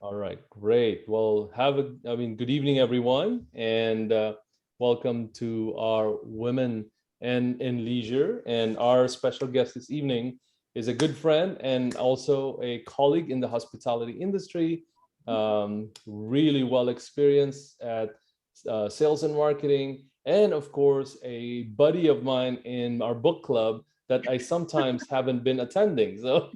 All right, great. Well, good evening, everyone, and welcome to our Women and in Leisure. And our special guest this evening is a good friend and also a colleague in the hospitality industry, really well experienced at sales and marketing, and of course, a buddy of mine in our book club that I sometimes haven't been attending. So,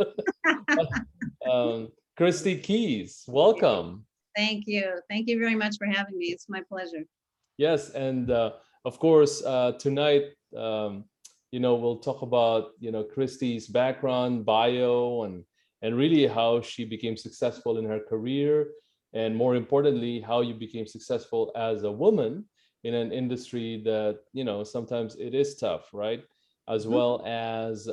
um, Kristy Kehs, welcome. Thank you. Thank you very much for having me. It's my pleasure. Yes, and of course, tonight, we'll talk about Kristy's background, bio, and really how she became successful in her career, and more importantly, how you became successful as a woman in an industry that sometimes it is tough, right? As Mhm. well as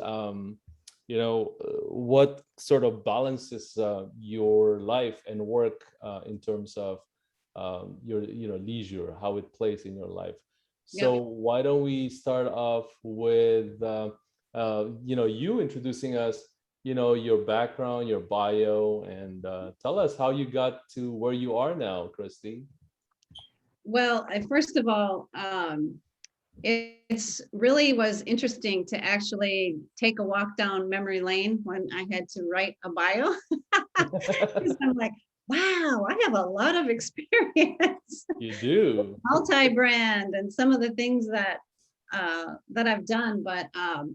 what sort of balances your life and work in terms of your leisure, how it plays in your life. So Yep. why don't we start off with you introducing us, your background, your bio, and tell us how you got to where you are now, Kristy. Well, first of all, it's really was interesting to actually take a walk down memory lane when I had to write a bio. Because I'm like, wow, I have a lot of experience, You do. multi-brand, and some of the things that I've done. But I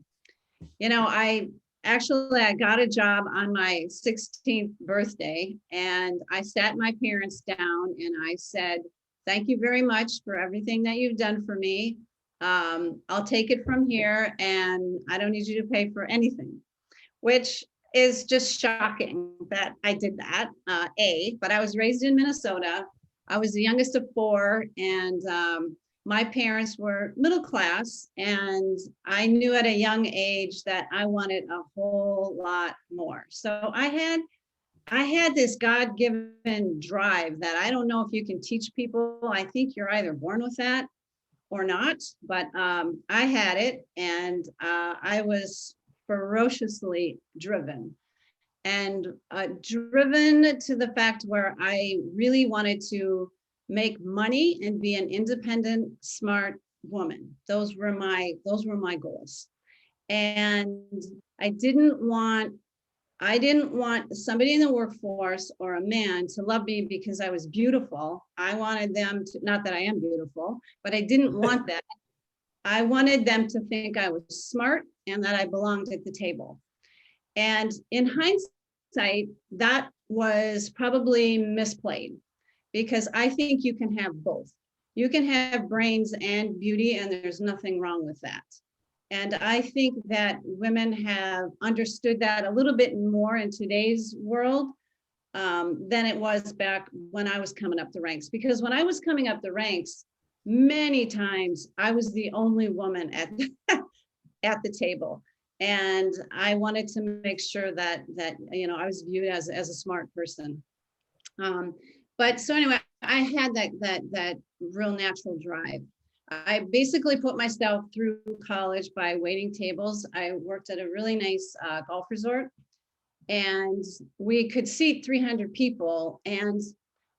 got a job on my 16th birthday, and I sat my parents down and I said, "Thank you very much for everything that you've done for me. I'll take it from here, and I don't need you to pay for anything," which is just shocking that I did that. But I was raised in Minnesota. I was the youngest of four, and my parents were middle class, and I knew at a young age that I wanted a whole lot more. So I had this God-given drive that I don't know if you can teach people. I think you're either born with that or not, but I had it, and I was ferociously driven and driven to the fact where I really wanted to make money and be an independent, smart woman. Those were my goals. And I didn't want I didn't want somebody in the workforce or a man to love me because I was beautiful. I wanted them to, not that I am beautiful, but I didn't want that. I wanted them to think I was smart and that I belonged at the table. And in hindsight, that was probably misplayed because I think you can have both. You can have brains and beauty, and there's nothing wrong with that. And I think that women have understood that a little bit more in today's world than it was back when I was coming up the ranks. Because when I was coming up the ranks, many times I was the only woman at at the table, and I wanted to make sure that I was viewed as a smart person. Um, but so anyway, I had that real natural drive. I basically put myself through college by waiting tables. I worked at a really nice golf resort, and we could seat 300 people, and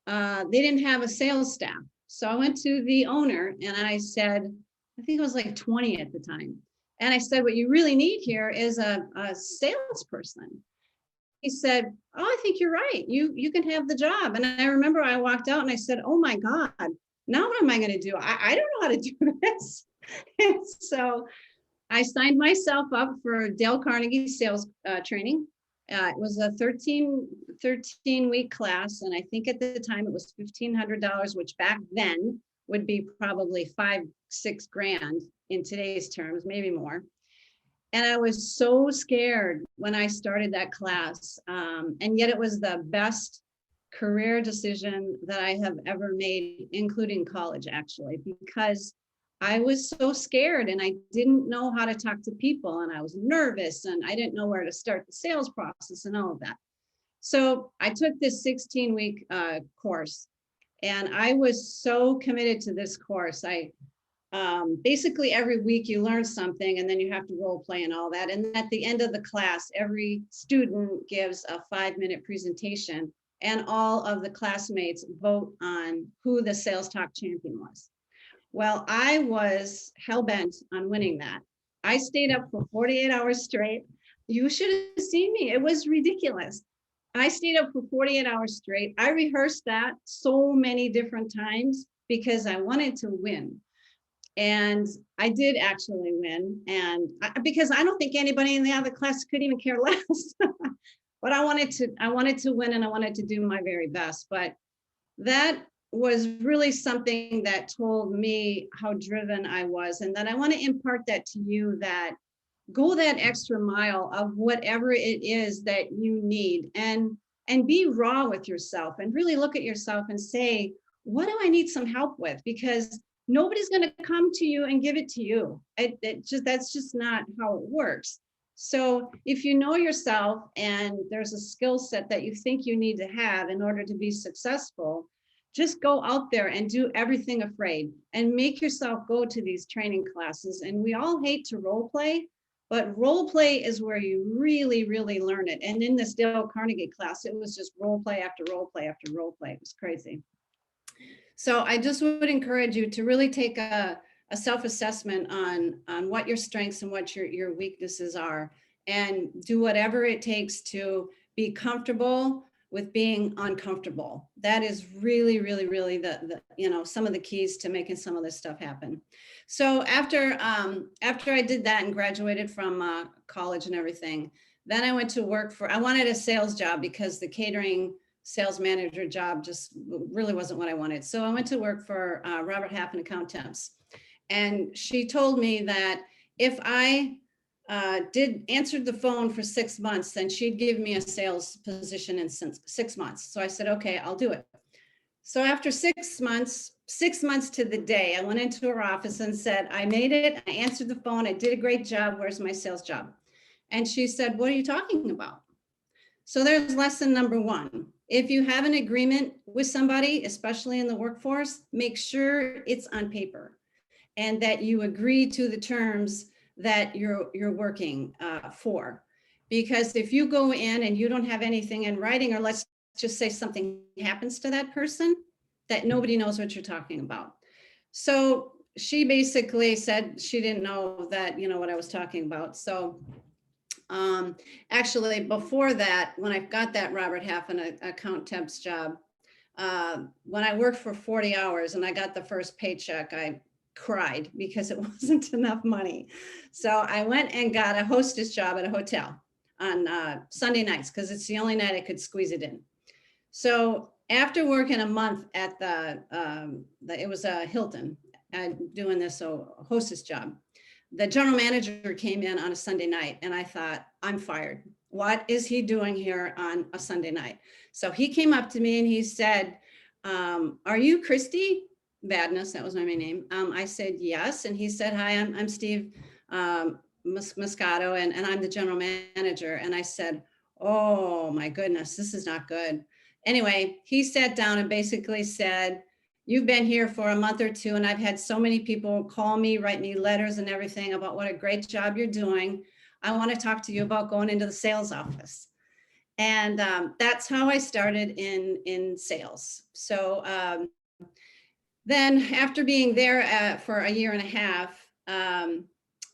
they didn't have a sales staff. So I went to the owner and I said, I think it was like 20 at the time. And I said, what you really need here is a salesperson. And he said, oh, I think you're right. You can have the job. And I remember I walked out and I said, oh my God, now what am I going to do? I don't know how to do this. And so I signed myself up for Dale Carnegie sales training. It was a 13-week class. And I think at the time it was $1,500, which back then would be probably 5-6 grand in today's terms, maybe more. And I was so scared when I started that class. And yet it was the best career decision that I have ever made, including college, actually, because I was so scared and I didn't know how to talk to people and I was nervous and I didn't know where to start the sales process and all of that. So I took this 16-week course, and I was so committed to this course. I basically every week you learn something and then you have to role play and all that. And at the end of the class, every student gives a 5-minute presentation and all of the classmates vote on who the Sales Talk champion was. Well, I was hell-bent on winning that. I stayed up for 48 hours straight. You should have seen me. It was ridiculous. I stayed up for 48 hours straight. I rehearsed that so many different times because I wanted to win. And I did actually win. And because I don't think anybody in the other class could even care less. But I wanted to win, and I wanted to do my very best. But that was really something that told me how driven I was, and that I want to impart that to you, that go that extra mile of whatever it is that you need, and be raw with yourself and really look at yourself and say, what do I need some help with? Because nobody's going to come to you and give it to you. That's just not how it works. So if you know yourself and there's a skill set that you think you need to have in order to be successful, just go out there and do everything afraid and make yourself go to these training classes. And we all hate to role play, but role play is where you really, really learn it. And in this Dale Carnegie class, it was just role play after role play after role play. It was crazy. So I just would encourage you to really take a self-assessment on what your strengths and what your weaknesses are, and do whatever it takes to be comfortable with being uncomfortable. That is really, really, really the some of the keys to making some of this stuff happen. So after I did that and graduated from college and everything, then I went to work I wanted a sales job because the catering sales manager job just really wasn't what I wanted. So I went to work for Robert Half and Account Temps. And she told me that if I answered the phone for 6 months, then she'd give me a sales position in 6 months. So I said, okay, I'll do it. So after 6 months to the day, I went into her office and said, I made it. I answered the phone. I did a great job. Where's my sales job? And she said, what are you talking about? So there's lesson number one. If you have an agreement with somebody, especially in the workforce, make sure it's on paper and that you agree to the terms that you're working for. Because if you go in and you don't have anything in writing, or let's just say something happens to that person, that nobody knows what you're talking about. So she basically said she didn't know that, what I was talking about. So actually before that, when I got that Robert Half and Account Temps job, when I worked for 40 hours and I got the first paycheck, I cried because it wasn't enough money. So I went and got a hostess job at a hotel on Sunday nights because it's the only night I could squeeze it in. So after working a month at it was a Hilton, doing this hostess job, the general manager came in on a Sunday night and I thought, I'm fired. What is he doing here on a Sunday night? So he came up to me and he said, are you Kristy Badness? That was my main name. I said, yes. And he said, hi, I'm Steve Moscato, and I'm the general manager. And I said, oh my goodness, this is not good. Anyway, he sat down and basically said, you've been here for a month or two, and I've had so many people call me, write me letters and everything about what a great job you're doing. I want to talk to you about going into the sales office. And that's how I started in sales. So then after being there for a year and a half,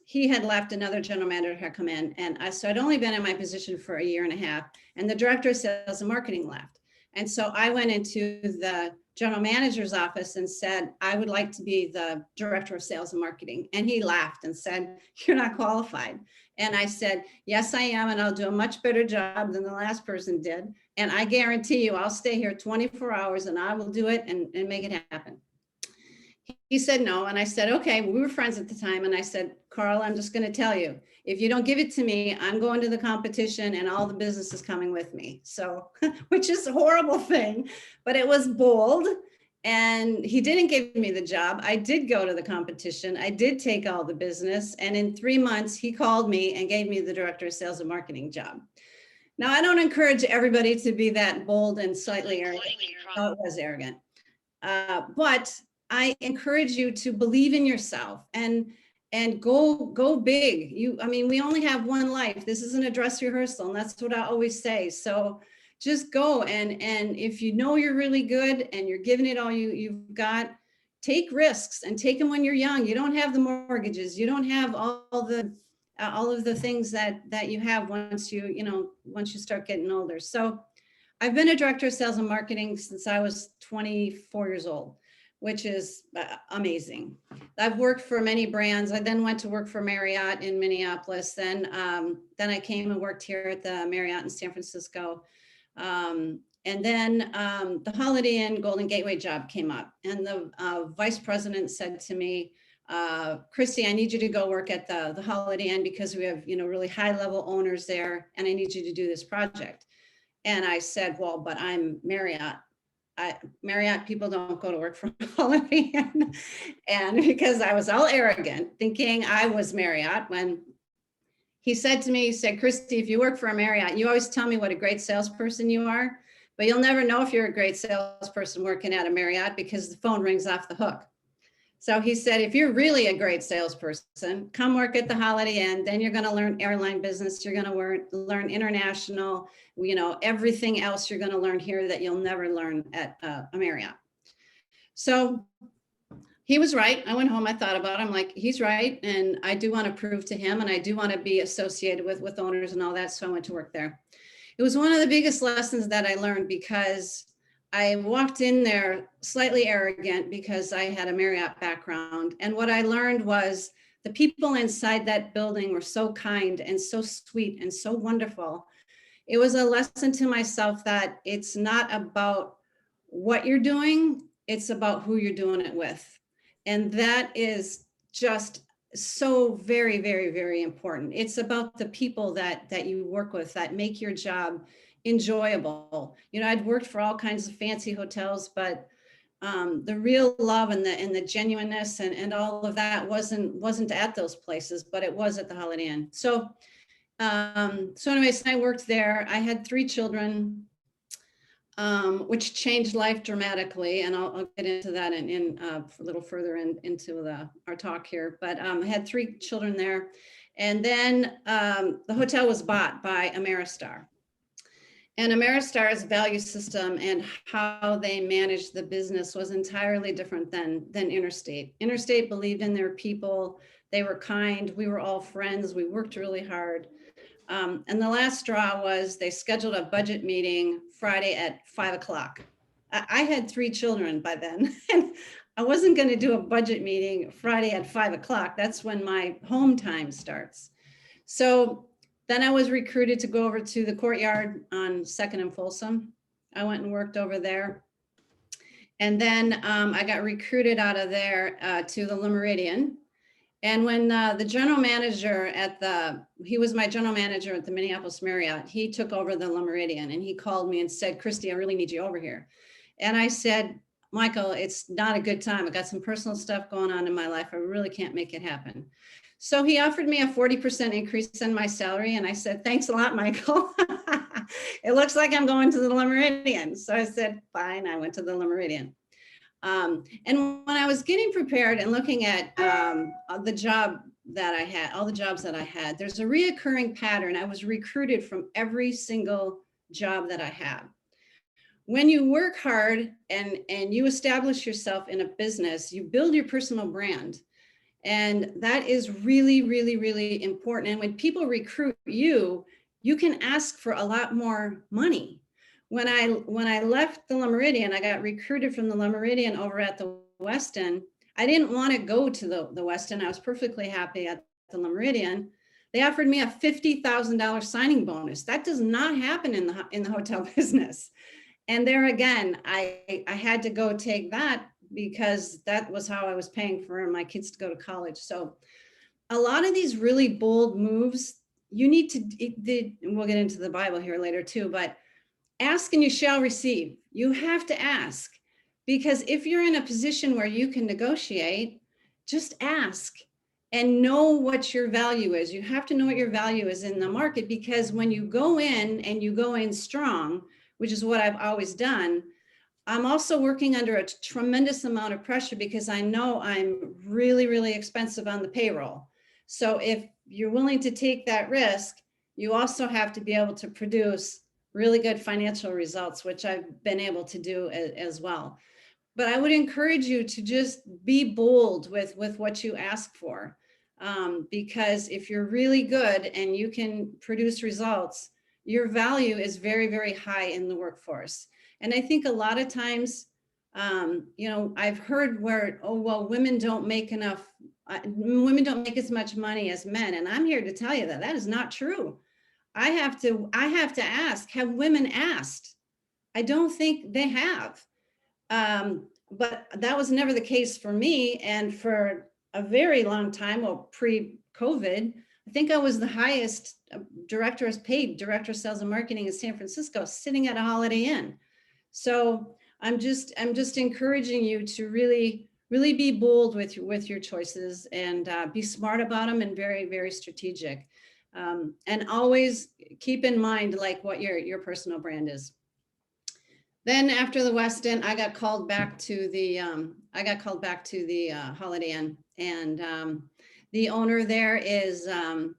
he had left, another general manager had come in. And so I'd only been in my position for a year and a half, and the director of sales and marketing left. And so I went into the general manager's office and said, I would like to be the director of sales and marketing. And he laughed and said, you're not qualified. And I said, yes, I am. And I'll do a much better job than the last person did. And I guarantee you, I'll stay here 24 hours and I will do it and make it happen. He said no. And I said, okay, we were friends at the time. And I said, Carl, I'm just going to tell you, if you don't give it to me, I'm going to the competition and all the business is coming with me. So, which is a horrible thing, but it was bold. And he didn't give me the job. I did go to the competition. I did take all the business. And in 3 months, he called me and gave me the director of sales and marketing job. Now, I don't encourage everybody to be that bold and slightly arrogant. Oh, it was arrogant. But I encourage you to believe in yourself and go big. I mean, we only have one life. This isn't a dress rehearsal, and that's what I always say. So, just go. And if you know you're really good and you're giving it all you've got, take risks and take them when you're young. You don't have the mortgages. You don't have all of the things that you have once once you start getting older. So I've been a director of sales and marketing since I was 24 years old, which is amazing. I've worked for many brands. I then went to work for Marriott in Minneapolis. Then I came and worked here at the Marriott in San Francisco. And then the Holiday Inn Golden Gateway job came up, and the vice president said to me, Kristy, I need you to go work at the Holiday Inn because we have, really high level owners there, and I need you to do this project. And I said, well, but I'm Marriott. Marriott people don't go to work for Holiday Inn. And because I was all arrogant, thinking I was Marriott, when he said to me, he said, Kristy, if you work for a Marriott, you always tell me what a great salesperson you are, but you'll never know if you're a great salesperson working at a Marriott because the phone rings off the hook. So he said, if you're really a great salesperson, come work at the Holiday Inn, then you're going to learn airline business. You're going to learn international, everything else you're going to learn here that you'll never learn at a Marriott. So he was right. I went home, I thought about it. I'm like, he's right. And I do want to prove to him, and I do want to be associated with owners and all that. So I went to work there. It was one of the biggest lessons that I learned, because I walked in there slightly arrogant because I had a Marriott background. And what I learned was the people inside that building were so kind and so sweet and so wonderful. It was a lesson to myself that it's not about what you're doing, it's about who you're doing it with. And that is just so very, very, very important. It's about the people that you work with that make your job enjoyable. I'd worked for all kinds of fancy hotels, but the real love and the genuineness and all of that wasn't at those places, but it was at the Holiday Inn. So anyways, I worked there. I had 3 children, which changed life dramatically, and I'll get into that in a little further into our talk here. But I had 3 children there, and then the hotel was bought by Ameristar. And Ameristar's value system and how they managed the business was entirely different than Interstate. Interstate believed in their people. They were kind. We were all friends. We worked really hard. And the last straw was they scheduled a budget meeting Friday at 5 o'clock. I had 3 children by then, and I wasn't going to do a budget meeting Friday at 5 o'clock. That's when my home time starts. So then I was recruited to go over to the Courtyard on 2nd and Folsom. I went and worked over there. And then I got recruited out of there to the Le Méridien. And when the general manager he was my general manager at the Minneapolis Marriott, he took over the Le Méridien, and he called me and said, Kristy, I really need you over here. And I said, Michael, it's not a good time. I got some personal stuff going on in my life. I really can't make it happen. So he offered me a 40% increase in my salary. And I said, thanks a lot, Michael. It looks like I'm going to the Le Méridien. So I said, fine. I went to the Le Méridien. And when I was getting prepared and looking at the job that I had, all the jobs that I had, there's a reoccurring pattern. I was recruited from every single job that I had. When you work hard and you establish yourself in a business, you build your personal brand. And that is really, really, really important. And when people recruit you, you can ask for a lot more money. When I left the Le Méridien, I got recruited from the Le Méridien over at the Westin. I didn't want to go to the Westin. I was perfectly happy at the Le Méridien. They offered me a $50,000 signing bonus. That does not happen in the hotel business. And there again, I had to go take that because that was how I was paying for my kids to go to college. So a lot of these really bold moves, you need to, we'll get into the Bible here later too, but ask and you shall receive. You have to ask, because if you're in a position where you can negotiate, just ask and know what your value is. You have to know what your value is in the market, because when you go in and you go in strong, which is what I've always done, I'm also working under a tremendous amount of pressure because I know I'm really, really expensive on the payroll. So if you're willing to take that risk, you also have to be able to produce really good financial results, which I've been able to do as well. But I would encourage you to just be bold with what you ask for. Because if you're really good and you can produce results, your value is very, very high in the workforce. And I think a lot of times, I've heard where, oh, well, women don't make enough, women don't make as much money as men. And I'm here to tell you that that is not true. I have to ask, have women asked? I don't think they have. But that was never the case for me. And for a very long time, well, pre-COVID, I think I was the highest paid director of sales and marketing in San Francisco, sitting at a Holiday Inn. So I'm just encouraging you to really be bold with your choices, and be smart about them, and very, very strategic. And always keep in mind like what your personal brand is. Then after the Westin, I got called back to the Holiday Inn, and the owner there is the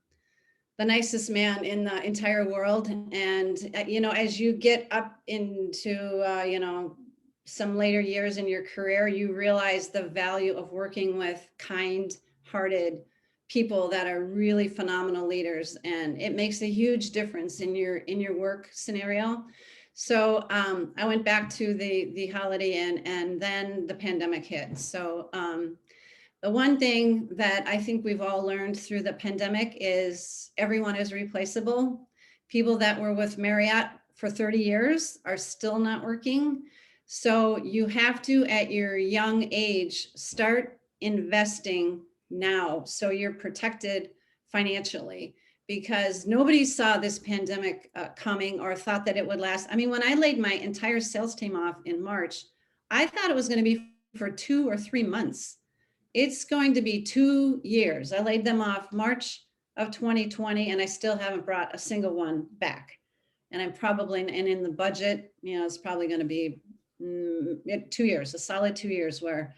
nicest man in the entire world. And as you get up into some later years in your career, you realize the value of working with kind-hearted people that are really phenomenal leaders, and it makes a huge difference in your work scenario. So I went back to the Holiday Inn, and then the pandemic hit. So the one thing that I think we've all learned through the pandemic is everyone is replaceable. People that were with Marriott for 30 years are still not working. So you have to, at your young age, start investing now so you're protected financially, because nobody saw this pandemic coming or thought that it would last. I mean, when I laid my entire sales team off in March, I thought it was going to be for 2 or 3 months. It's going to be 2 years. I laid them off March of 2020, and I still haven't brought a single one back. And I'm probably, and in the budget, it's probably going to be 2 years, a solid 2 years where,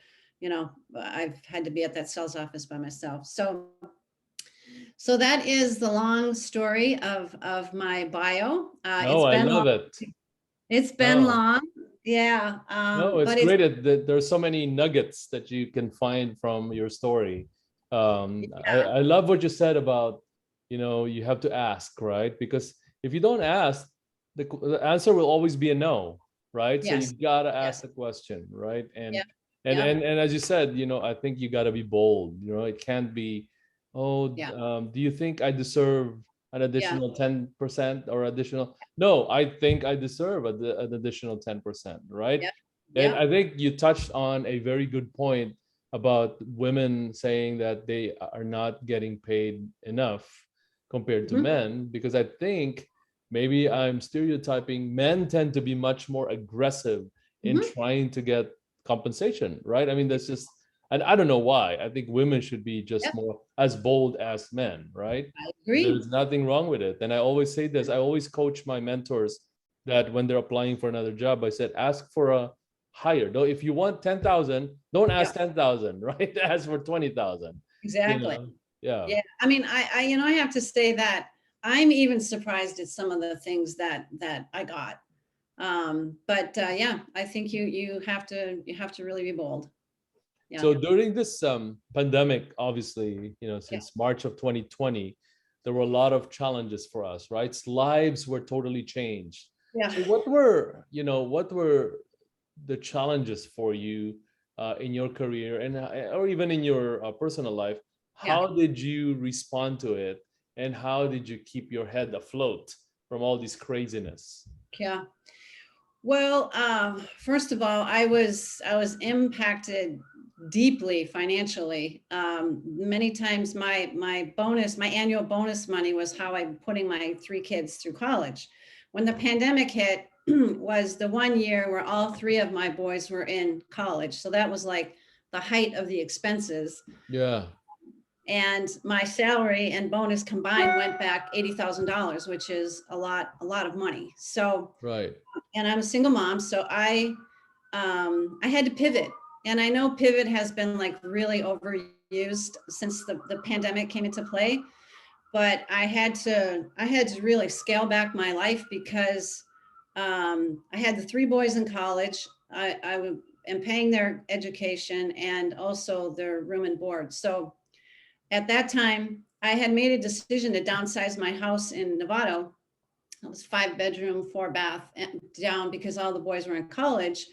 I've had to be at that sales office by myself. So that is the long story of my bio. No, I love it. It's been No. long. Yeah. No, it's but great that there's so many nuggets that you can find from your story. I love what you said about, you have to ask, right? Because if you don't ask, the answer will always be a no, right? So Yes. you gotta ask the question, right? And Yep. and as you said, I think you gotta be bold. It can't be, oh, Yeah. do you think I deserve an additional 10% or additional? No, I think I deserve an additional 10%, right? Yep. And Yep. I think you touched on a very good point about women saying that they are not getting paid enough compared to Mhm. men, because I think maybe I'm stereotyping, men tend to be much more aggressive in Mhm. trying to get compensation, right? I mean, that's just, and I don't know why. I think women should be just Yep. more as bold as men, right? I agree. There's nothing wrong with it. And I always say this, I always coach my mentors that when they're applying for another job, I said, ask for a higher. Though if you want 10,000, don't ask 10,000, right? Ask for 20,000. Exactly. Yeah. Yeah. I mean, I have to say that I'm even surprised at some of the things that I got. But yeah, I think you have to really be bold. Yeah. So during this pandemic, obviously, Yeah. since March of 2020, there were a lot of challenges for us, right? Lives were totally changed. Yeah. So what were the challenges for you in your career, and or even in your personal life? Yeah. How did you respond to it, and how did you keep your head afloat from all this craziness? Yeah. Well, first of all, I was impacted deeply financially. Many times my annual bonus money was how I'm putting my 3 kids through college. When the pandemic hit, was the 1 year where all 3 of my boys were in college. So that was like the height of the expenses. Yeah. And my salary and bonus combined went back $80,000, which is a lot of money. So, Right. and I'm a single mom, so I had to pivot. And I know pivot has been like really overused since the pandemic came into play, but I had to really scale back my life, because I had the three boys in college. I am paying their education and also their room and board. So at that time, I had made a decision to downsize my house in Novato. It was 5 bedroom, 4 bath down because all the boys were in college.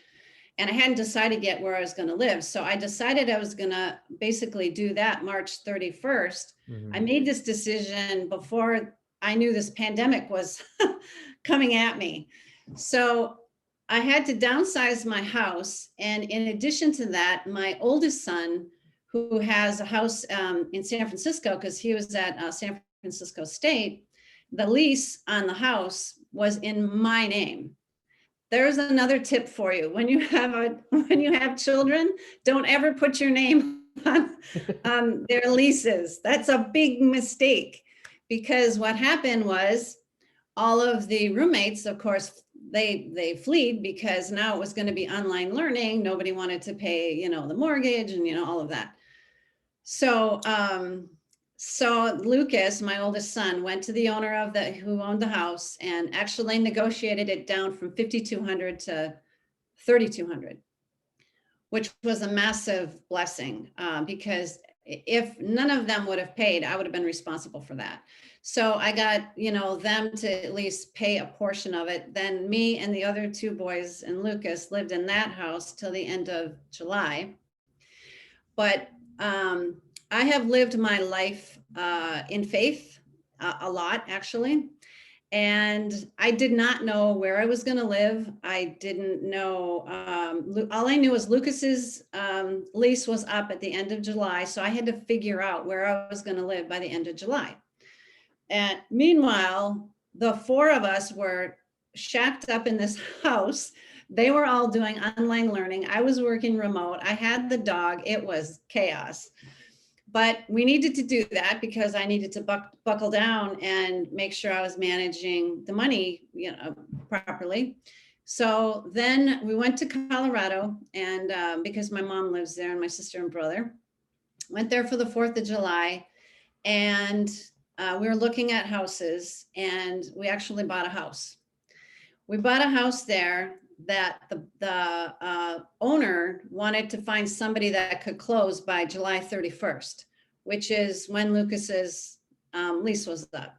And I hadn't decided yet where I was going to live. So I decided I was going to basically do that March 31st. I made this decision before I knew this pandemic was coming at me. So I had to downsize my house. And in addition to that, my oldest son, who has a house in San Francisco, because he was at San Francisco State, the lease on the house was in my name. There's another tip for you. When you have children, don't ever put your name on their leases. That's a big mistake, because what happened was all of the roommates, of course, they fled because now it was going to be online learning. Nobody wanted to pay, the mortgage and, all of that. So, so Lucas, my oldest son, went to the owner who owned the house and actually negotiated it down from 5,200 to 3,200, which was a massive blessing, because if none of them would have paid, I would have been responsible for that. So I got, them to at least pay a portion of it. Then me and the other two boys and Lucas lived in that house till the end of July. But I have lived my life in faith a lot, actually. And I did not know where I was going to live. I didn't know. All I knew was Lucas's lease was up at the end of July. So I had to figure out where I was going to live by the end of July. And meanwhile, the four of us were shacked up in this house. They were all doing online learning. I was working remote. I had the dog. It was chaos. But we needed to do that because I needed to buckle down and make sure I was managing the money, properly. So then we went to Colorado, and because my mom lives there and my sister and brother, went there for the 4th of July, and we were looking at houses, and we actually bought a house. We bought a house there that the owner wanted to find somebody that could close by July 31st, which is when Lucas's lease was up.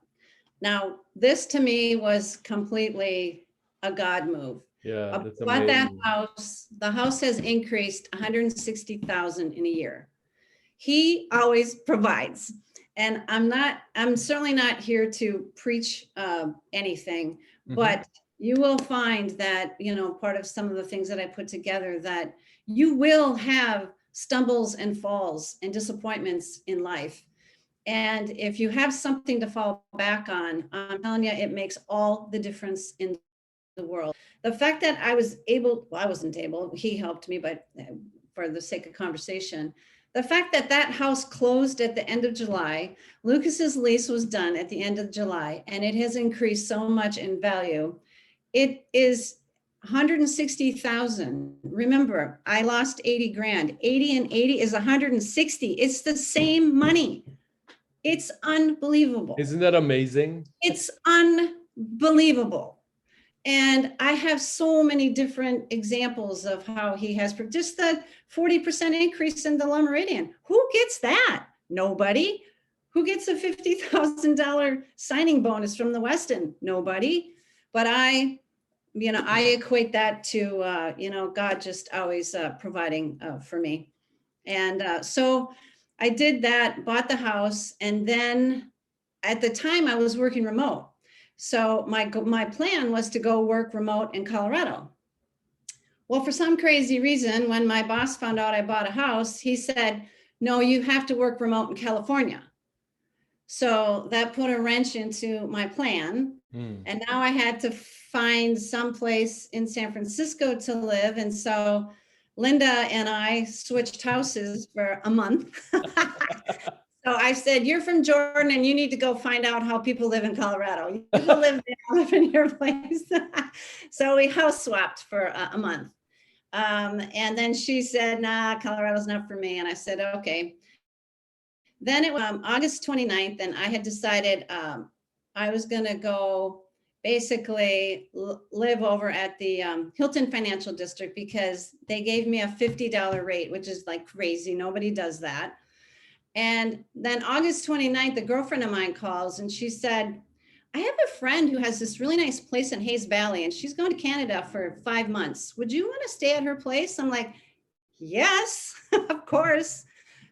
Now, this to me was completely a God move. Yeah, that's bought that amazing. house. The house has increased 160,000 in a year. He always provides. And I'm certainly not here to preach anything, but you will find that, part of some of the things that I put together, that you will have stumbles and falls and disappointments in life. And if you have something to fall back on, I'm telling you, it makes all the difference in the world. The fact that I wasn't able, he helped me, but for the sake of conversation, the fact that that house closed at the end of July, Lucas's lease was done at the end of July, and it has increased so much in value. It is 160,000. Remember, I lost 80 grand. 80 and 80 is 160. It's the same money. It's unbelievable. Isn't that amazing? It's unbelievable. And I have so many different examples of how he has just the 40% increase in the La Meridian. Who gets that? Nobody. Who gets a $50,000 signing bonus from the Westin? Nobody. But I equate that to, God just always providing for me. And so I did that, bought the house. And then at the time I was working remote. So my plan was to go work remote in Colorado. Well, for some crazy reason, when my boss found out I bought a house, he said, no, you have to work remote in California. So that put a wrench into my plan. And now I had to find someplace in San Francisco to live. And so Linda and I switched houses for a month. So I said, you're from Jordan and you need to go find out how people live in Colorado. You will live there, live in your place. So we house swapped for a month. And then she said, nah, Colorado's not for me. And I said, okay. Then it was August 29th, and I had decided I was going to go basically live over at the Hilton Financial District because they gave me a $50 rate, which is like crazy. Nobody does that. And then August 29th, a girlfriend of mine calls and she said, I have a friend who has this really nice place in Hayes Valley and she's going to Canada for 5 months. Would you want to stay at her place? I'm like, yes, of course.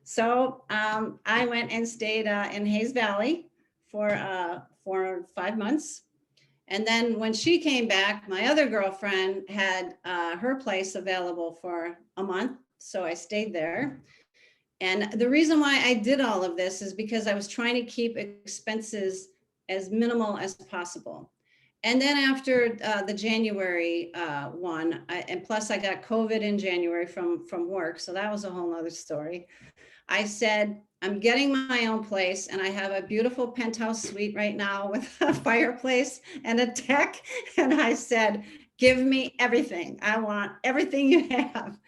So I went and stayed in Hayes Valley for 5 months. And then when she came back, my other girlfriend had her place available for a month. So I stayed there. And the reason why I did all of this is because I was trying to keep expenses as minimal as possible. And then after the January one, and plus I got COVID in January from work. So that was a whole nother story. I said, I'm getting my own place and I have a beautiful penthouse suite right now with a fireplace and a deck. And I said, give me everything. I want everything you have.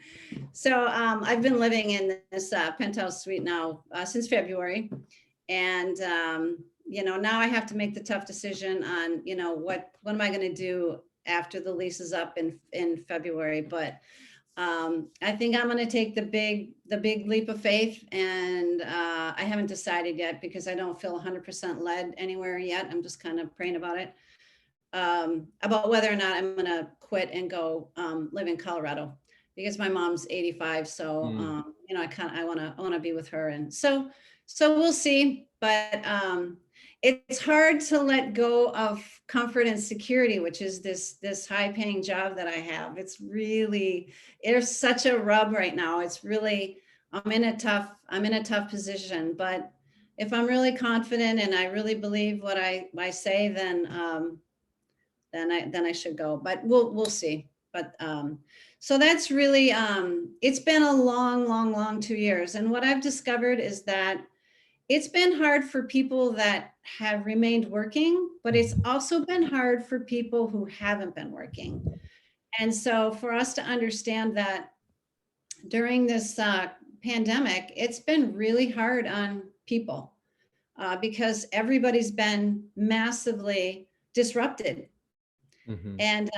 So I've been living in this penthouse suite now since February. And, now I have to make the tough decision on, what am I going to do after the lease is up in February. But I think I'm going to take the big leap of faith. And I haven't decided yet because I don't feel 100% led anywhere yet. I'm just kind of praying about it, about whether or not I'm going to quit and go live in Colorado. Because my mom's 85, so I want to be with her, and so we'll see. But it's hard to let go of comfort and security, which is this high-paying job that I have. There's such a rub right now. It's really I'm in a tough position. But if I'm really confident and I really believe what I say, then I should go. But we'll see. But so that's really, it's been a long 2 years. And what I've discovered is that it's been hard for people that have remained working, but it's also been hard for people who haven't been working. And so for us to understand that during this pandemic, it's been really hard on people because everybody's been massively disrupted. And,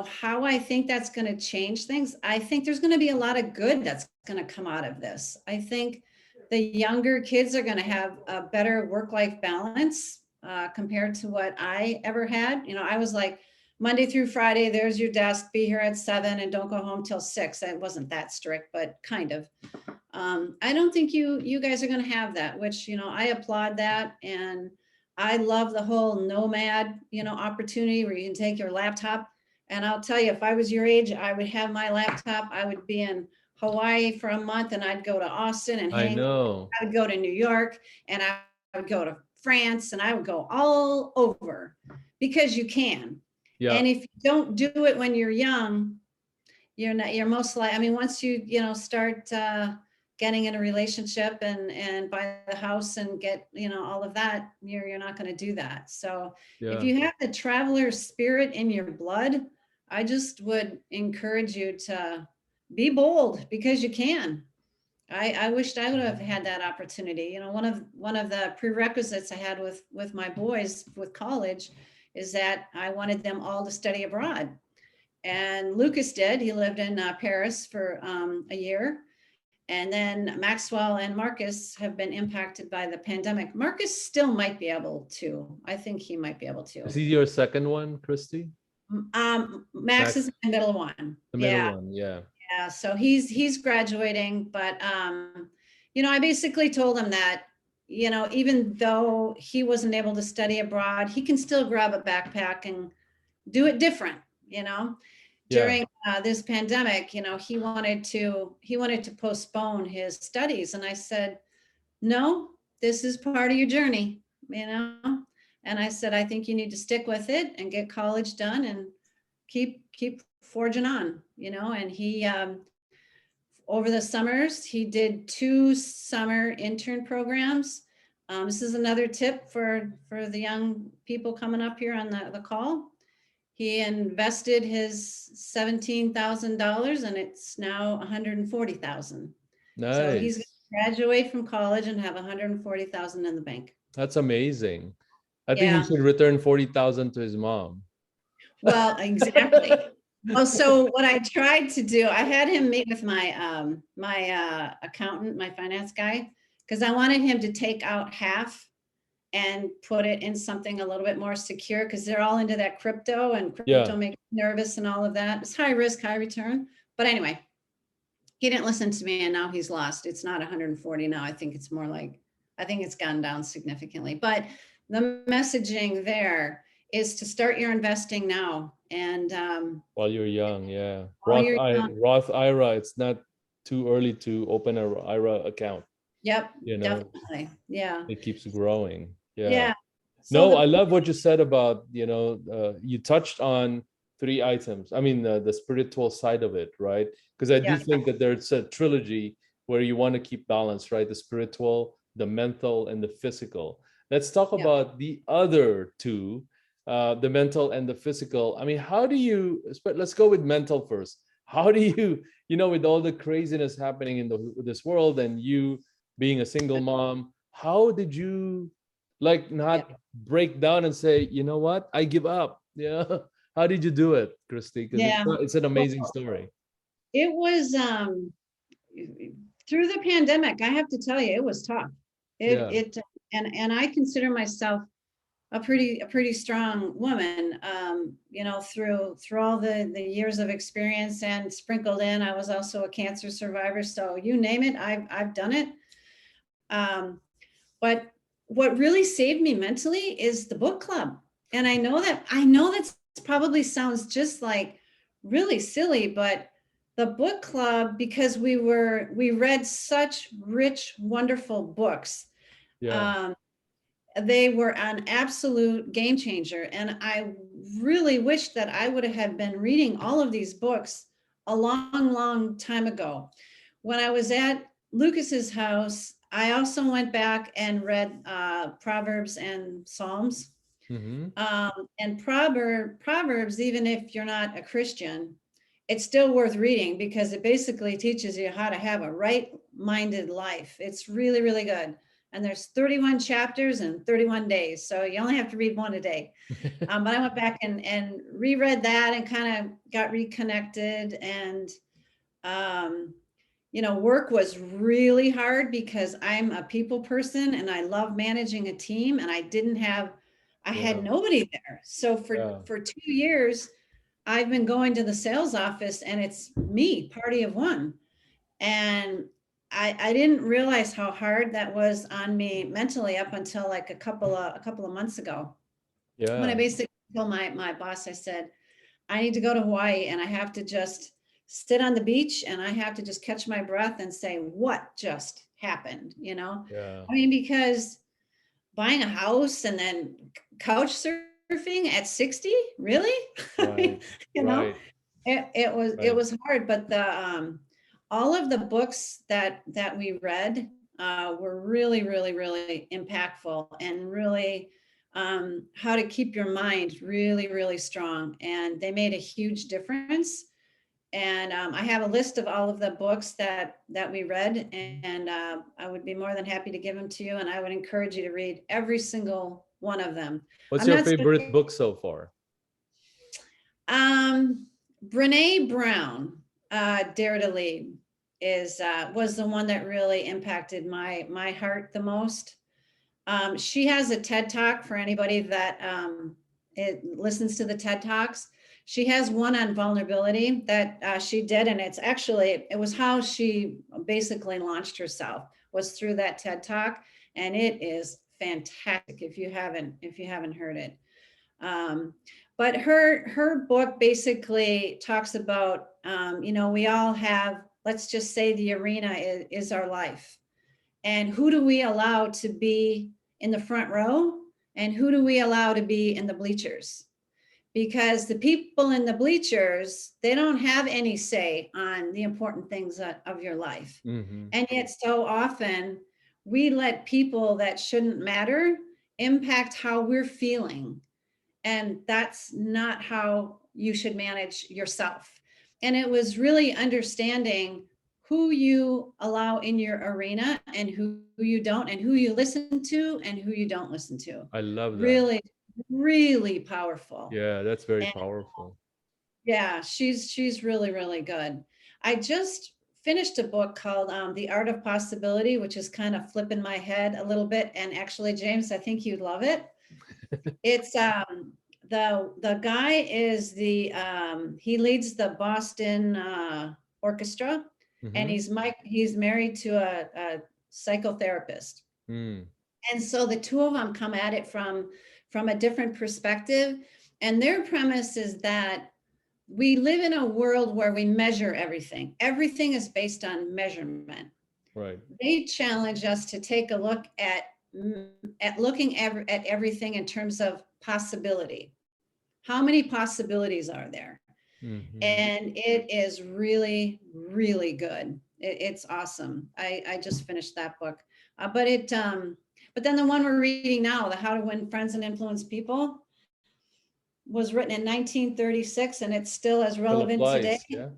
how I think that's going to change things. I think there's going to be a lot of good that's going to come out of this. I think the younger kids are going to have a better work-life balance compared to what I ever had. I was like Monday through Friday, there's your desk, be here at 7 and don't go home till 6. It wasn't that strict, but kind of. I don't think you guys are going to have that, which, I applaud that. And I love the whole nomad, opportunity where you can take your laptop. And I'll tell you, if I was your age, I would have my laptop. I would be in Hawaii for a month and I'd go to Austin and hang. I would go to New York and I would go to France and I would go all over because you can. Yeah. And if you don't do it when you're young, you're most likely, once you, start getting in a relationship and buy the house and get, all of that, you're not going to do that. So if you have the traveler spirit in your blood, I just would encourage you to be bold because you can. I wished I would have had that opportunity. One of the prerequisites I had with my boys with college is that I wanted them all to study abroad. And Lucas did. He lived in Paris for a year. And then Maxwell and Marcus have been impacted by the pandemic. Marcus still might be able to. I think he might be able to. Is he your second one, Kristy? Max is the middle one. The middle one, yeah. Yeah, so he's graduating, but I basically told him that, even though he wasn't able to study abroad, he can still grab a backpack and do it different, During this pandemic, he wanted to postpone his studies. And I said, no, this is part of your journey, And I said, I think you need to stick with it and get college done and keep forging on, and he, over the summers, he did 2 summer intern programs. This is another tip for the young people coming up here on the call. He invested his $17,000 and it's now $140,000. Nice. So he's going to graduate from college and have $140,000 in the bank. That's amazing. I think he Yeah. should return 40,000 to his mom. Well, exactly. Well, so what I tried to do, I had him meet with my accountant, my finance guy, because I wanted him to take out half and put it in something a little bit more secure, because they're all into that crypto, and crypto Yeah. makes me nervous and all of that. It's high risk, high return. But anyway, he didn't listen to me and now he's lost. It's not 140 now. I think it's more like, I think it's gone down significantly. But the messaging there is to start your investing now. And While you're young, yeah. while you're young. Roth IRA, it's not too early to open a IRA account, Yep, you know, definitely. Yeah. it keeps growing. Yeah. Yeah. So No, I the, love what you said about, you touched on three items. I mean, the spiritual side of it, right? Because I do yeah, think that there's a trilogy where you want to keep balance, right? The spiritual, the mental, and the physical. Let's talk yeah, about the other two, the mental and the physical. I mean, how do you, let's go with mental first. How do you, with all the craziness happening in this world and you being a single mom, how did you like yeah. not break down and say, you know what, I give up? Yeah. How did you do it, Kristy? Because Yeah. it's an Well, amazing story. it was through the pandemic, I have to tell you, it was tough. Yeah. It and I consider myself a pretty strong woman, through all the years of experience, and sprinkled in, I was also a cancer survivor. So you name it, I've done it. Um, but what really saved me mentally is the book club. And I know that probably sounds just like really silly, but the book club, because we read such rich, wonderful books. Yeah. Um, they were an absolute game changer. And I really wish that I would have been reading all of these books a long, long time ago. When I was at Lucas's house, I also went back and read Proverbs and Psalms. Mm-hmm. And Proverbs, even if you're not a Christian, it's still worth reading because it basically teaches you how to have a right-minded life. It's really, really good. And there's 31 chapters and 31 days. So you only have to read one a day. But I went back and reread that and kind of got reconnected. And, work was really hard because I'm a people person and I love managing a team, and I had Yeah. nobody there. So for, Yeah. for 2 years, I've been going to the sales office and it's me, party of one. And I didn't realize how hard that was on me mentally up until like a couple of months ago, when I Yeah. basically told my boss, I said, I need to go to Hawaii and I have to just sit on the beach and I have to just catch my breath and say, what just happened? Yeah. I mean, because buying a house and then couch surfing at 60, really? I mean, Right. you know, Right. it was Right. hard, but all of the books that we read were really, really, really impactful, and really how to keep your mind really, really strong. And they made a huge difference. And I have a list of all of the books that we read, and I would be more than happy to give them to you. And I would encourage you to read every single one of them. What's I'm your not favorite book so far? um, Brene Brown, Dare to Lead, was the one that really impacted my heart the most. She has a TED Talk for anybody that it listens to the TED Talks. She has one on vulnerability that she did, and it was how she basically launched herself, was through that TED Talk, and it is fantastic if you haven't heard it. Um, but her book basically talks about, we all have, let's just say the arena is our life. And who do we allow to be in the front row? And who do we allow to be in the bleachers? Because the people in the bleachers, they don't have any say on the important things of your life. Mm-hmm. And yet so often we let people that shouldn't matter impact how we're feeling. And that's not how you should manage yourself. And it was really understanding who you allow in your arena and who you don't, and who you listen to and who you don't listen to. I love that. Really, really powerful. Yeah, that's very And powerful. yeah, she's really, really good. I just finished a book called The Art of Possibility, which is kind of flipping my head a little bit. And actually, James, I think you'd love it. It's the guy is the he leads the Boston orchestra, and Mm-hmm. he's married to a psychotherapist. Mm, And so the two of them come at it from a different perspective. And their premise is that we live in a world where we measure everything. Everything is based on measurement. right. They challenge us to take a look at looking at everything in terms of possibility. How many possibilities are there? Mm-hmm. And it is really, really good. It's awesome. I just finished that book. But then the one we're reading now, the How to Win Friends and Influence People, was written in 1936, and it's still as Still relevant today. applies. Yeah.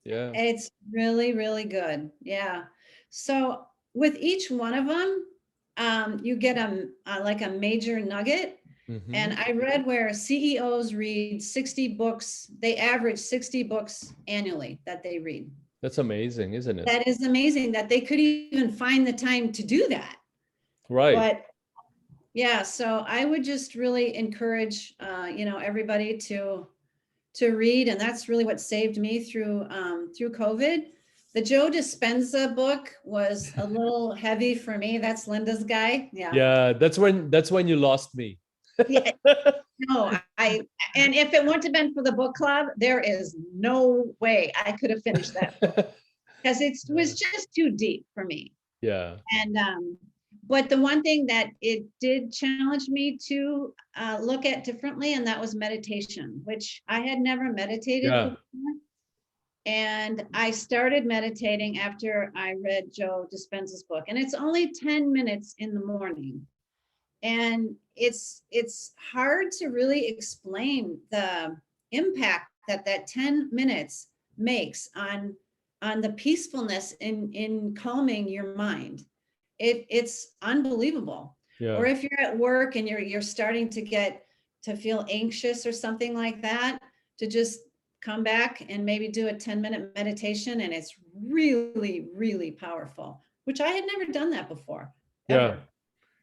Yeah. It's really, really good. Yeah. So with each one of them, you get like a major nugget. Mm-hmm. And I read where CEOs read 60 books. They average 60 books annually that they read. That's amazing, isn't it? That is amazing that they could even find the time to do that. Right. But yeah, so I would just really encourage, everybody to read, and that's really what saved me through COVID. The Joe Dispenza book was a little heavy for me. That's Linda's guy. Yeah. Yeah, that's when you lost me. Yeah. No, and if it wouldn't have been for the book club, there is no way I could have finished that book because it was just too deep for me. Yeah. And but the one thing that it did challenge me to look at differently, and that was meditation, which I had never meditated Yeah. before. And I started meditating after I read Joe Dispenza's book, and it's only 10 minutes in the morning. And it's hard to really explain the impact that 10 minutes makes on the peacefulness in calming your mind. It's unbelievable. Yeah. Or if you're at work and you're starting to feel anxious or something like that, to just come back and maybe do a 10-minute meditation, and it's really, really powerful, which I had never done that before, Yeah. ever.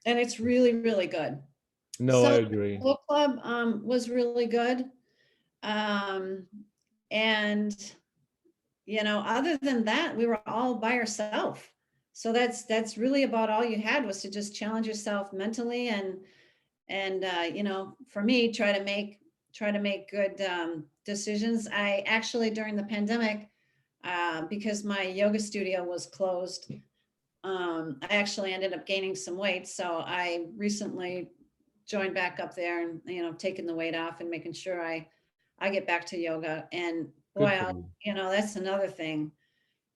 And it's really, really good. No, I So agree. book club was really good. Um, and other than that, we were all by ourselves. So that's really about all you had, was to just challenge yourself mentally, and for me, try to make good decisions. I actually, during the pandemic, because my yoga studio was closed, I actually ended up gaining some weight. So I recently joined back up there, and taking the weight off and making sure I get back to yoga. And boy, Good for you. that's another thing.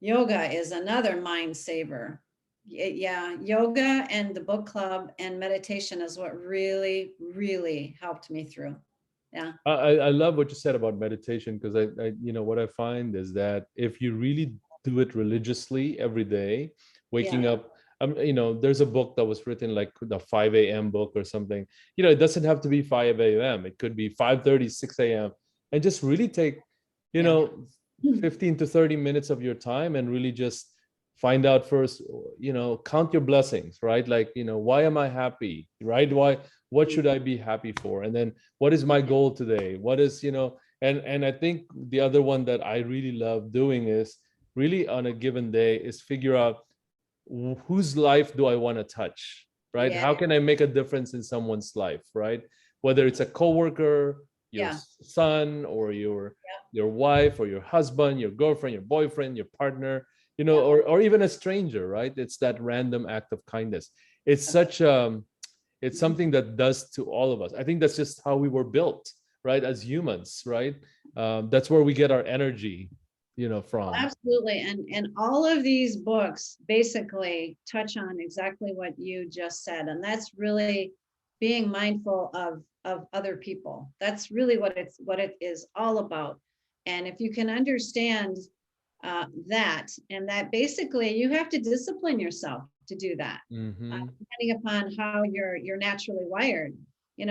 Yoga is another mind saver. Yeah, yoga and the book club and meditation is what really, really helped me through. Yeah. I love what you said about meditation, because what I find is that if you really do it religiously every day, waking Yeah. up, there's a book that was written like the 5 a.m. book or something. It doesn't have to be 5 a.m. It could be 5:30, 6 a.m. And just really take, Yeah. 15 to 30 minutes of your time and really just find out first, count your blessings, right? Like, why am I happy, right? What should I be happy for? And then what is my goal today? What is, and I think the other one that I really love doing is really on a given day is figure out whose life do I want to touch, right? Yeah. How can I make a difference in someone's life, right? Whether it's a coworker, your Yeah. son, or your wife, or your husband, your girlfriend, your boyfriend, your partner, or even a stranger, right? It's that random act of kindness. It's it's something that does to all of us. I think that's just how we were built, right? As humans, right? That's where we get our energy, from. Absolutely. And all of these books basically touch on exactly what you just said. And that's really being mindful of other people. That's really what it is all about. And if you can understand and that basically you have to discipline yourself to do that, Mm-hmm. depending upon how you're naturally wired.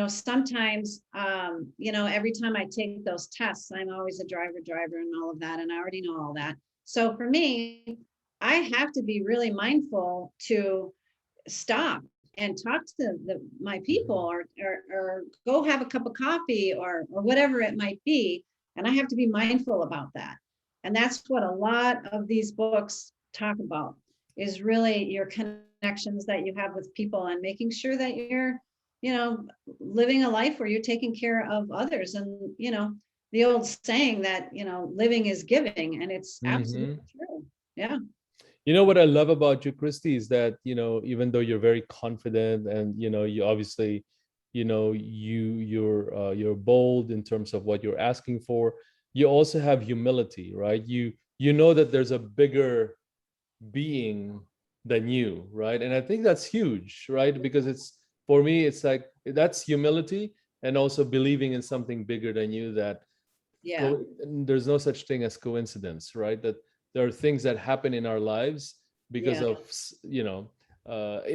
Sometimes, every time I take those tests, I'm always a driver and all of that, and I already know all that. So for me, I have to be really mindful to stop and talk to my people, Mm-hmm. or go have a cup of coffee, or whatever it might be. And I have to be mindful about that. And that's what a lot of these books talk about, is really your connections that you have with people, and making sure that you're, living a life where you're taking care of others. And, the old saying that, living is giving, and it's Mm-hmm. absolutely true. Yeah. You know what I love about you, Christy, is that, even though you're very confident and, you obviously, you're bold in terms of what you're asking for, you also have humility, right? You know that there's a bigger being than you, right? And I think that's huge, right? Because it's, for me, it's like that's humility, and also believing in something bigger than you, that Yeah. there's no such thing as coincidence, right? That there are things that happen in our lives because Yeah. of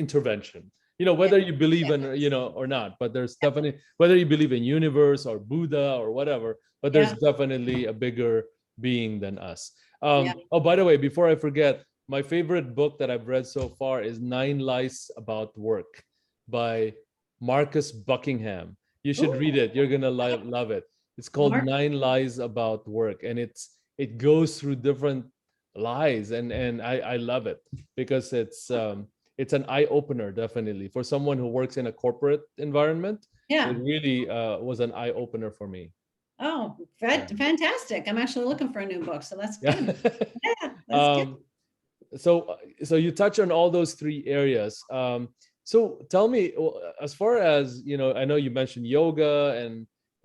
intervention, Yeah. whether you believe in, Yes. or not. But there's definitely, whether you believe in universe or Buddha or whatever, but there's Yeah. definitely a bigger being than us. Yeah. Oh, by the way, before I forget, my favorite book that I've read so far is Nine Lies About Work by Marcus Buckingham. You should read Ooh, it. You're gonna love it. It's called Mark. Nine Lies About Work, and it goes through different lies, and I love it because it's an eye opener, definitely, for someone who works in a corporate environment. It Yeah. really was an eye opener for me. Oh, Yeah. fantastic. I'm actually looking for a new book, so that's Yeah. good. Yeah, that's good. um, so you touch on all those three areas. So tell me, as far as I know you mentioned yoga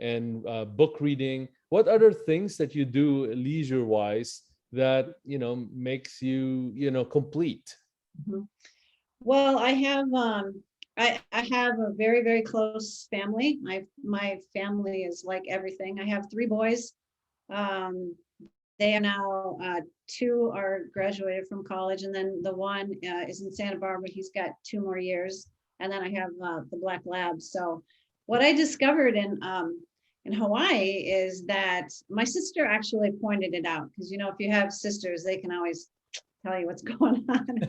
and book reading. What other things that you do leisure wise that makes you complete? Mhm. Well, I have a very, very close family. My family is like everything. I have three boys. Um, they are now, two are graduated from college, and then the one is in Santa Barbara. He's got 2 more years, and then I have the black lab. So, what I discovered in Hawaii is that my sister actually pointed it out, because if you have sisters, they can always tell you what's going on.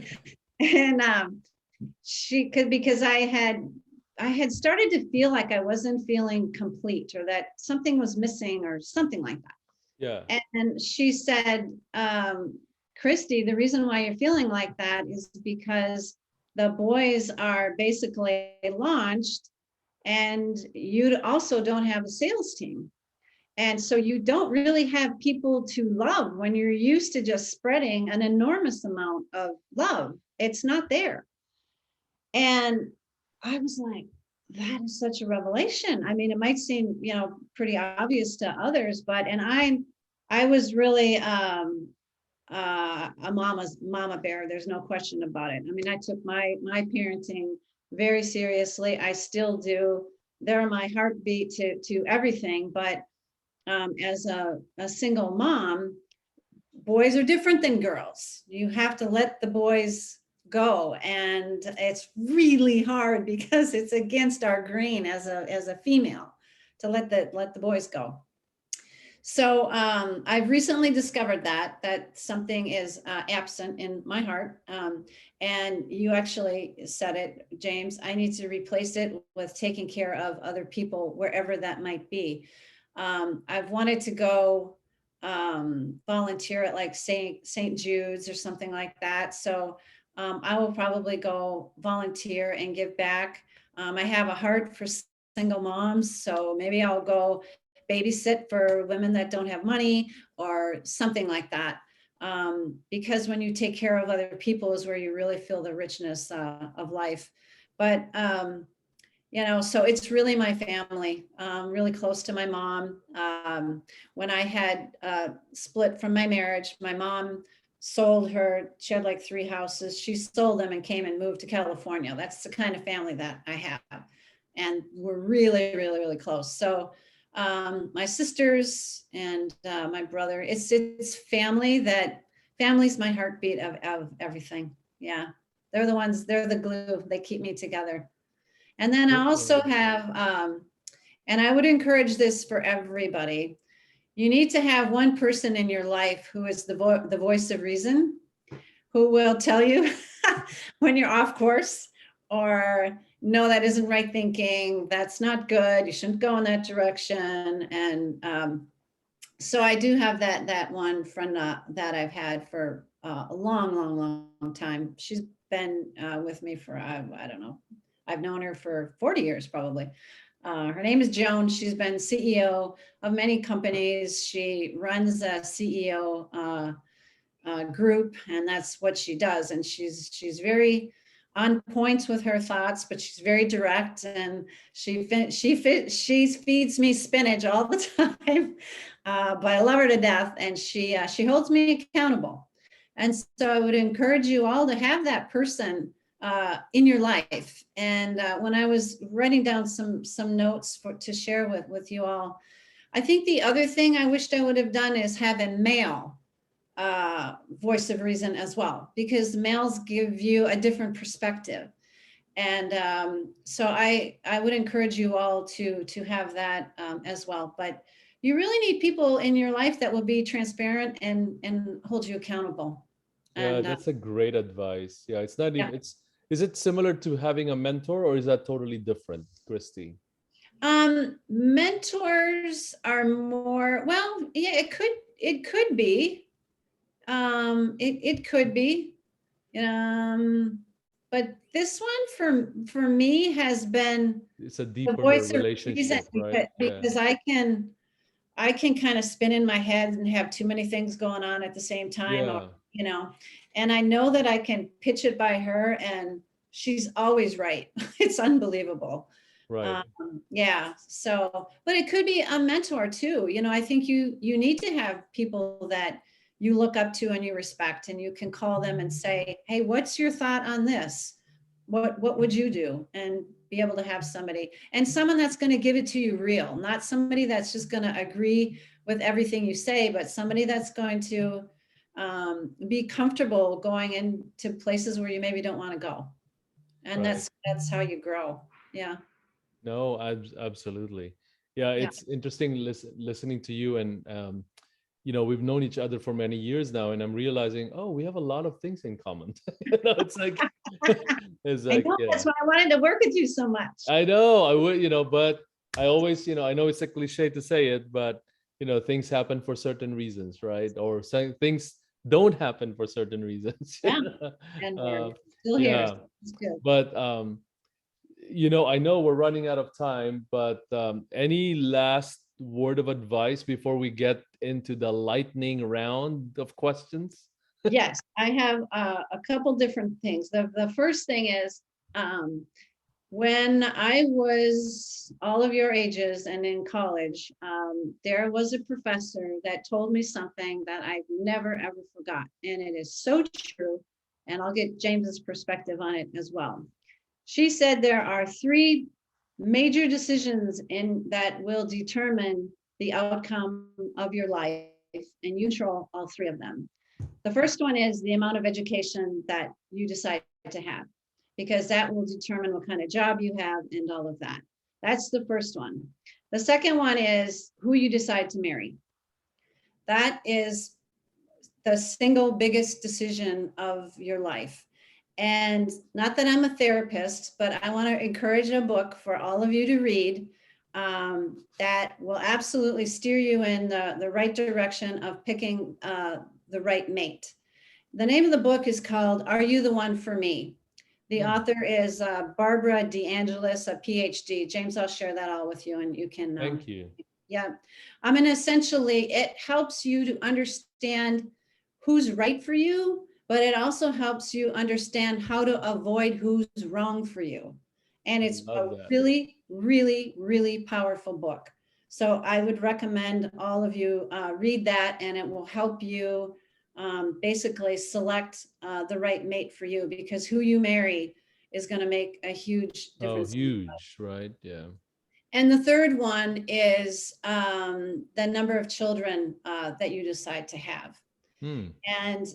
And she could, because I had started to feel like I wasn't feeling complete, or that something was missing, or something like Yeah. that. And she said, Kristy, the reason why you're feeling like that is because the boys are basically launched, and you also don't have a sales team. And so you don't really have people to love when you're used to just spreading an enormous amount of love. It's not there. And I was like, that is such a revelation. I mean, it might seem, pretty obvious to others, but, and I was really a mama bear. There's no question about it. I mean, I took my parenting very seriously. I still do. They're my heartbeat to everything. But as a single mom, boys are different than girls. You have to let the boys go, and it's really hard because it's against our grain as a female to let the boys go. So I've recently discovered that something is absent in my heart, and you actually said it, James. I need to replace it with taking care of other people wherever that might be. I've wanted to go volunteer at like St. Jude's or something like that. So I will probably go volunteer and give back. I have a heart for single moms, so maybe I'll go babysit for women that don't have money or something like that. Because when you take care of other people is where you really feel the richness of life. But so it's really my family, really close to my mom. When I had split from my marriage, my mom sold she had like 3 houses. She sold them and came and moved to California. That's the kind of family that I have. And we're really, really, really close. So my sisters and my brother, it's family that Family's my heartbeat of everything. Yeah. They're the ones, they're the glue. They keep me together. And then I also have, and I would encourage this for everybody. You need to have one person in your life who is the voice of reason, who will tell you when you're off course, or no, that isn't right thinking. That's not good. You shouldn't go in that direction. And so I do have that one friend that I've had for a long time. She's been with me for, I don't know, I've known her for 40 years probably. Her name is Joan. She's been CEO of many companies. She runs a CEO group, and that's what she does. And she's very on points with her thoughts, but she's very direct, and she feeds me spinach all the time. But I love her to death, and she holds me accountable. And so I would encourage you all to have that person in your life. And when I was writing down some notes to share with you all, I think the other thing I wished I would have done is have a male voice of reason as well, because males give you a different perspective. And so I would encourage you all to have that as well. But you really need people in your life that will be transparent and hold you accountable. Yeah, And that's a great advice. Yeah, it's not yeah, even, is it similar to having a mentor, or is that totally different, Kristy? mentors are more, well, yeah, it could be. It could be. But this one for me has been It's a the deeper voice of reason, relationship, right? Yeah. because I can kind of spin in my head and have too many things going on at the same time, or, Yeah, and I know that I can pitch it by her, and she's always right. It's unbelievable. right. Yeah. So, but it could be a mentor too. I think you need to have people that you look up to and you respect, and you can call them and say, "Hey, what's your thought on this? What would you do?" And be able to have somebody, and someone that's going to give it to you real, not somebody that's just going to agree with everything you say, but somebody that's going to be comfortable going into places where you maybe don't want to go. And Right. that's how you grow. Yeah. No, absolutely. Yeah, Yeah. it's interesting listening to you, and we've known each other for many years now, and I'm realizing, oh, we have a lot of things in common. It's like, it's I like, know, yeah, that's why I wanted to work with you so much. I know, I would, but I always, I know it's a cliche to say it, but things happen for certain reasons, right? Or some things don't happen for certain reasons. Yeah, and we're uh, still here. yeah, So it's good. but I know we're running out of time, but any last word of advice before we get into the lightning round of questions? Yes, I have a couple different things. The first thing is, when I was all of your ages and in college, there was a professor that told me something that I've never ever forgot, and it is so true. And I'll get James's perspective on it as well. She said there are three major decisions in that will determine the outcome of your life, and you control all three of them. The first one is the amount of education that you decide to have, because that will determine what kind of job you have and all of that. That's the first one. The second one is who you decide to marry. That is the single biggest decision of your life. And not that I'm a therapist, but I want to encourage a book for all of you to read that will absolutely steer you in the right direction of picking the right mate. The name of the book is called Are You the One for Me? The author is Barbara DeAngelis, a PhD. James, I'll share that all with you, and you can. Thank you. Yeah. I mean, essentially, it helps you to understand who's right for you, but it also helps you understand how to avoid who's wrong for you. And I it's a love that. really, really, really powerful book. So I would recommend all of you read that, and it will help you basically select the right mate for you, because who you marry is going to make a huge Oh, difference. huge, right? Yeah. And the third one is the number of children that you decide to have. Hmm. And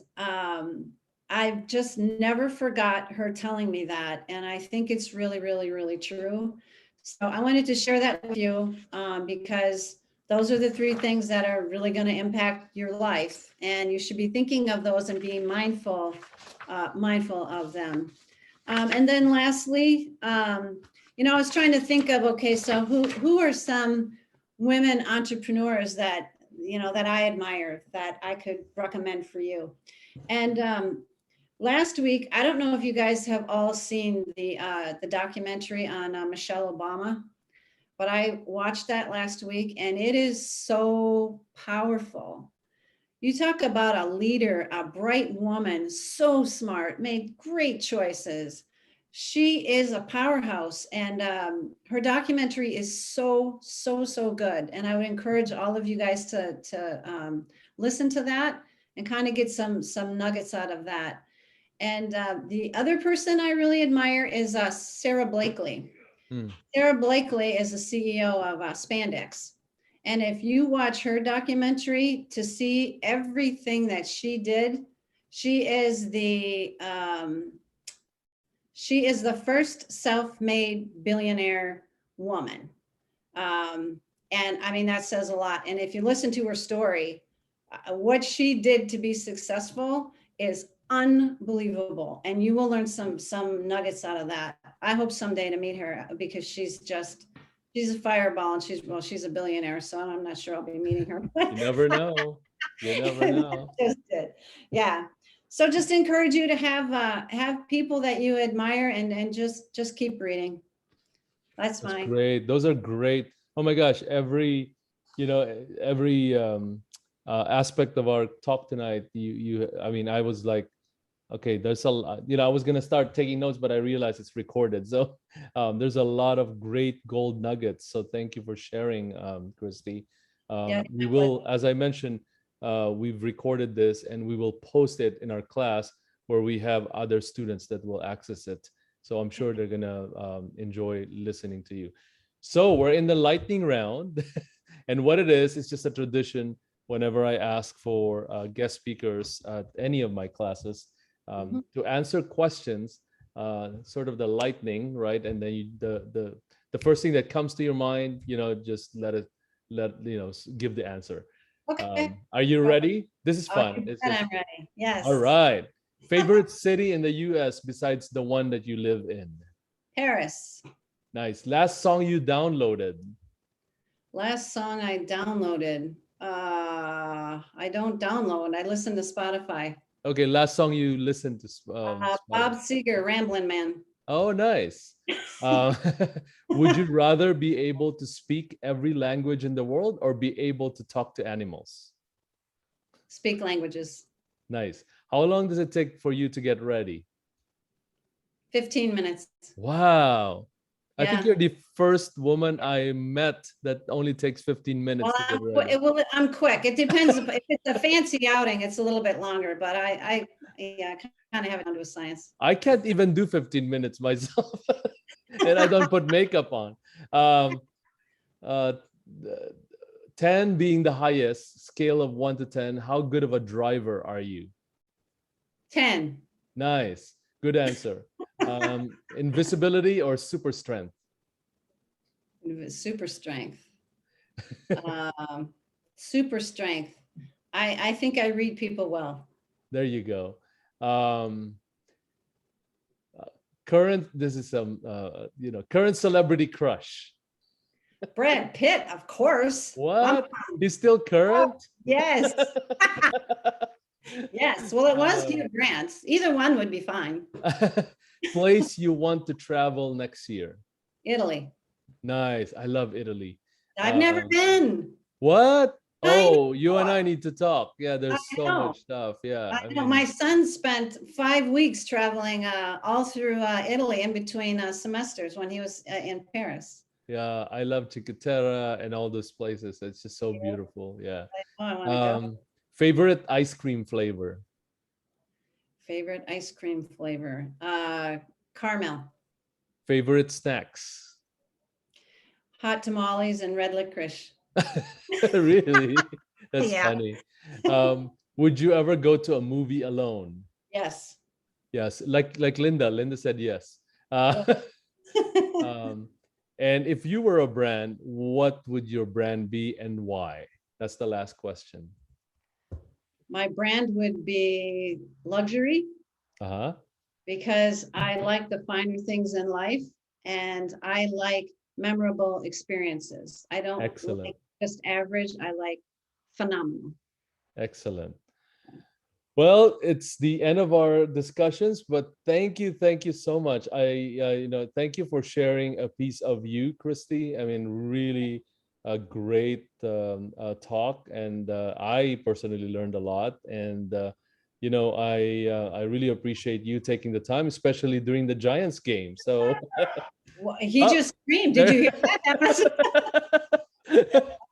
I've just never forgot her telling me that. And I think it's really, really, really true. So I wanted to share that with you because those are the three things that are really going to impact your life. And you should be thinking of those and being mindful of them. And then lastly, I was trying to think of, okay, so who are some women entrepreneurs that, that I admire that I could recommend for you? And last week, I don't know if you guys have all seen the documentary on Michelle Obama, but I watched that last week and it is so powerful. You talk about a leader, a bright woman, so smart, made great choices. She is a powerhouse, and her documentary is so good. And I would encourage all of you guys to listen to that and kind of get some nuggets out of that. And the other person I really admire is Sarah Blakely. Hmm. Sarah Blakely is the CEO of Spandex. And if you watch her documentary to see everything that she did, she is the first self-made billionaire woman. And I mean, that says a lot. And if you listen to her story, what she did to be successful is unbelievable. And you will learn some nuggets out of that. I hope someday to meet her because she's a fireball and she's a billionaire. So I'm not sure I'll be meeting her. You never know. You never know. Just did. Yeah. So just encourage you to have people that you admire and just keep reading. That's That's mine. great. Those are great. Oh my gosh, every aspect of our talk tonight, I mean, I was like, okay, there's a lot, I was gonna start taking notes, but I realized it's recorded. So there's a lot of great gold nuggets. So thank you for sharing, Kristy. Yeah. We will, as I mentioned, we've recorded this and we will post it in our class where we have other students that will access it. So I'm sure they're gonna enjoy listening to you. So we're in the lightning round, and what it is, it's just a tradition whenever I ask for guest speakers at any of my classes to answer questions, sort of the lightning, right? And then the first thing that comes to your mind, just give the answer. Okay. Are you ready? This is Oh, fun. you It's bet just I'm ready. Yes. all right. Favorite city in the US besides the one that you live in? Paris. Nice. Last song you downloaded? Last song I downloaded. I don't download. I listen to Spotify. Okay, last song you listened to Bob Spotify. Seger, Ramblin' Man. Oh, nice. Uh, would you rather be able to speak every language in the world or be able to talk to animals? Speak languages. Nice. How long does it take for you to get ready? 15 minutes. Wow. I think Yeah. you're the first woman I met that only takes 15 minutes Well, to get ready. I'm quick. It depends. If it's a fancy outing, it's a little bit longer, but I kind of have it down to a science. I can't even do 15 minutes myself, and I don't put makeup on. Um, uh, 10 being the highest, scale of 1 to 10, how good of a driver are you? 10. Nice. Good answer. Invisibility or super strength? Super strength. Super strength. I think I read people well. There you go. Current, this is some, current celebrity crush. Brad Pitt, of course. What? He's still current? Yes. Yes. Well, it was Hugh Grant. Either one would be fine. Place you want to travel next year? Italy. Nice. I love Italy. I've never been. What? I Oh, you and I need to talk. Yeah, there's I so know. much stuff. Yeah. I know. My son spent 5 weeks traveling all through Italy in between semesters when he was in Paris. Yeah, I love Cicatera and all those places. It's just so beautiful. Yeah. I want to go. Favorite ice cream flavor? Favorite ice cream flavor? Caramel. Favorite snacks? Hot tamales and red licorice. Really? That's Yeah. funny. Would you ever go to a movie alone? Yes. Yes, like Linda. Linda said yes. Yeah. Um, and if you were a brand, what would your brand be and why? That's the last question. My brand would be luxury Uh-huh. because I like the finer things in life and I like memorable experiences. I don't Excellent. like just average, I like phenomenal. Excellent. Well, it's the end of our discussions, but thank you so much. Thank you for sharing a piece of you, Kristy. I mean, really a great talk, and I personally learned a lot. And I really appreciate you taking the time, especially during the Giants game. So, He oh, just screamed. Did there. you hear that? That was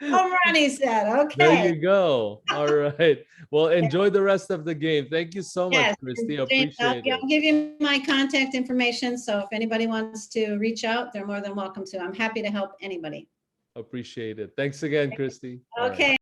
home run, he said. There Okay. you go. All right. Well, enjoy the rest of the game. Thank you so much, Yes. And Kristy. James, Appreciate it. I'll give you my contact information. So if anybody wants to reach out, they're more than welcome to. I'm happy to help anybody. Appreciate it. Thanks again, Kristy. All right. Okay.